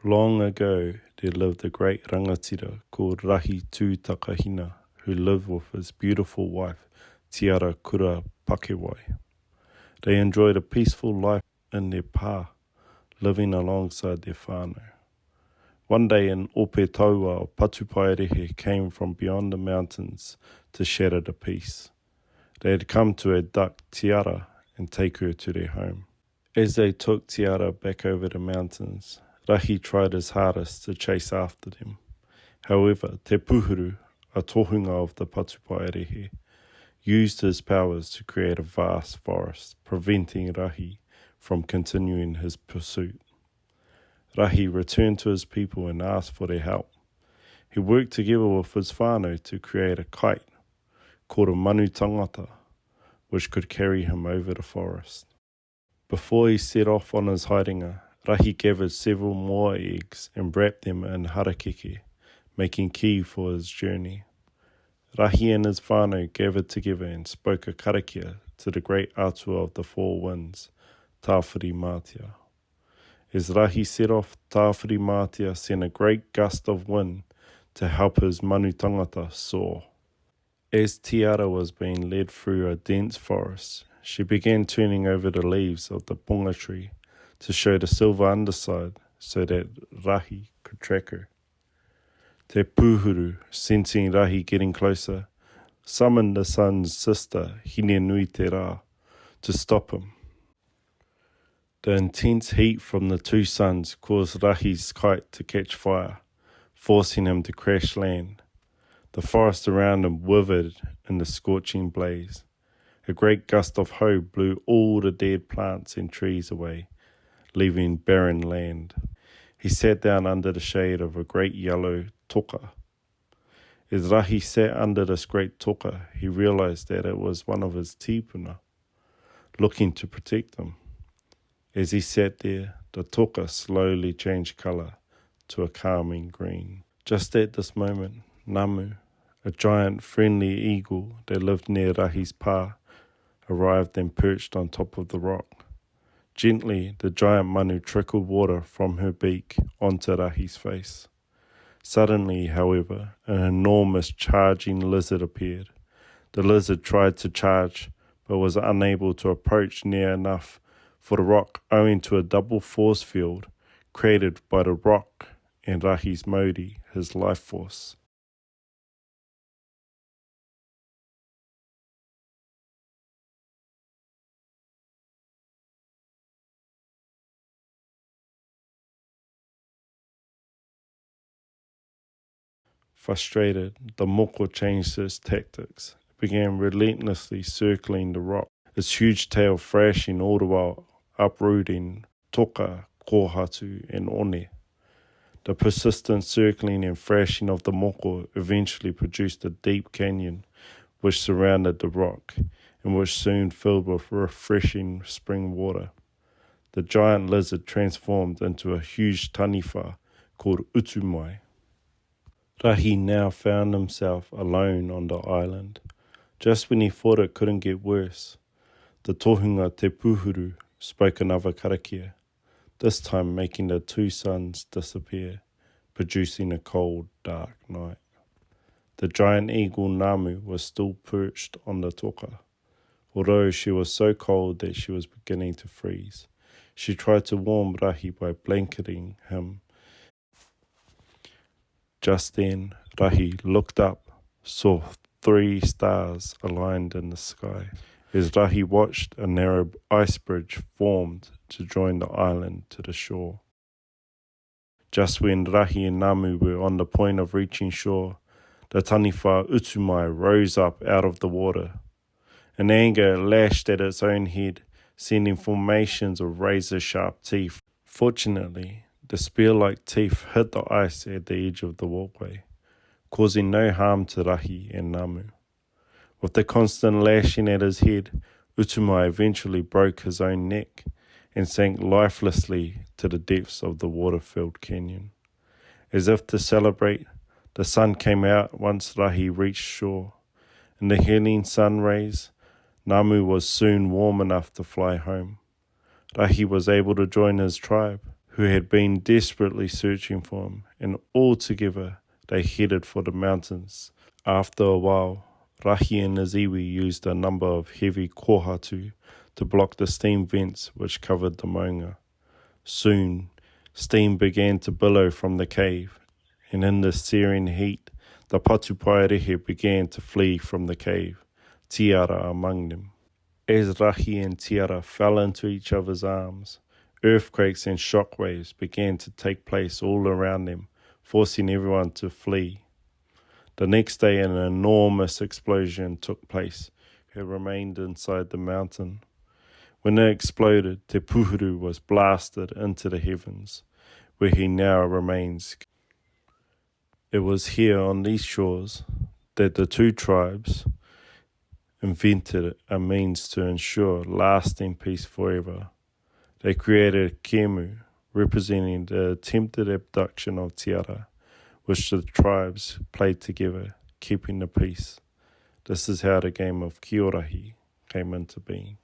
Long ago, there lived a great rangatira called Rahi Tūtakahina, who lived with his beautiful wife, Tiara Kura Pakewai. They enjoyed a peaceful life in their pā, living alongside their whānau. One day an ope taua o Patupaerehe came from beyond the mountains to shatter the peace. They had come to abduct Tiara and take her to their home. As they took Tiara back over the mountains, Rahi tried his hardest to chase after them. However, Te Puhuru, a tohunga of the Patupaerehe, used his powers to create a vast forest, preventing Rahi from continuing his pursuit. Rahi returned to his people and asked for their help. He worked together with his whānau to create a kite called a manu tangata, which could carry him over the forest. Before he set off on his haringa, Rahi gathered several more eggs and wrapped them in harakeke, making ki for his journey. Rahi and his whānau gathered together and spoke a karakia to the great atua of the four winds, Tāwhiri Mātia. As Rahi set off, Tāwhiri Mātia sent a great gust of wind to help his manu tangata soar. As Tiara was being led through a dense forest, she began turning over the leaves of the ponga tree to show the silver underside so that Rahi could track her. Te Puhuru, sensing Rahi getting closer, summoned the sun's sister, Hine Nui Te Rā, to stop him. The intense heat from the two suns caused Rahi's kite to catch fire, forcing him to crash land. The forest around him withered in the scorching blaze. A great gust of hoe blew all the dead plants and trees away, leaving barren land. He sat down under the shade of a great yellow toka. As Rahi sat under this great toka, he realized that it was one of his tipuna, looking to protect him. As he sat there, the toka slowly changed colour to a calming green. Just at this moment, Namu, a giant friendly eagle that lived near Rahi's pā, arrived and perched on top of the rock. Gently, the giant manu trickled water from her beak onto Rahi's face. Suddenly, however, an enormous charging lizard appeared. The lizard tried to charge, but was unable to approach near enough for the rock owing to a double force field created by the rock and Rahi's mauri, his life force. Frustrated, the moko changed its tactics. It began relentlessly circling the rock, its huge tail thrashing all the while uprooting toka, kohatu, and one. The persistent circling and thrashing of the moko eventually produced a deep canyon which surrounded the rock and which soon filled with refreshing spring water. The giant lizard transformed into a huge taniwha called utumai. Rahi now found himself alone on the island. Just when he thought it couldn't get worse, the tohunga Te Puhuru spoke another karakia, this time making the two suns disappear, producing a cold, dark night. The giant eagle Namu was still perched on the toka, although she was so cold that she was beginning to freeze. She tried to warm Rahi by blanketing him. Just then, Rahi looked up, saw 3 stars aligned in the sky. As Rahi watched, a narrow ice bridge formed to join the island to the shore. Just when Rahi and Namu were on the point of reaching shore, the taniwha utumai rose up out of the water. In anger, it lashed at its own head, sending formations of razor-sharp teeth. Fortunately, the spear-like teeth hit the ice at the edge of the walkway, causing no harm to Rahi and Namu. With the constant lashing at his head, Utumai eventually broke his own neck and sank lifelessly to the depths of the water-filled canyon. As if to celebrate, the sun came out once Rahi reached shore. In the healing sun rays, Namu was soon warm enough to fly home. Rahi was able to join his tribe, who had been desperately searching for him, and all together they headed for the mountains. After a while, Rahi and his iwi used a number of heavy kohatu to block the steam vents which covered the maunga. Soon, steam began to billow from the cave, and in the searing heat, the Patupaerehe began to flee from the cave, Tiara among them. As Rahi and Tiara fell into each other's arms, earthquakes and shockwaves began to take place all around them, forcing everyone to flee. The next day an enormous explosion took place. It remained inside the mountain. When it exploded, Te Puhuru was blasted into the heavens, where he now remains. It was here on these shores that the two tribes invented a means to ensure lasting peace forever. They created a kemu, representing the attempted abduction of Tiara, which the tribes played together, keeping the peace. This is how the game of Kiorahi came into being.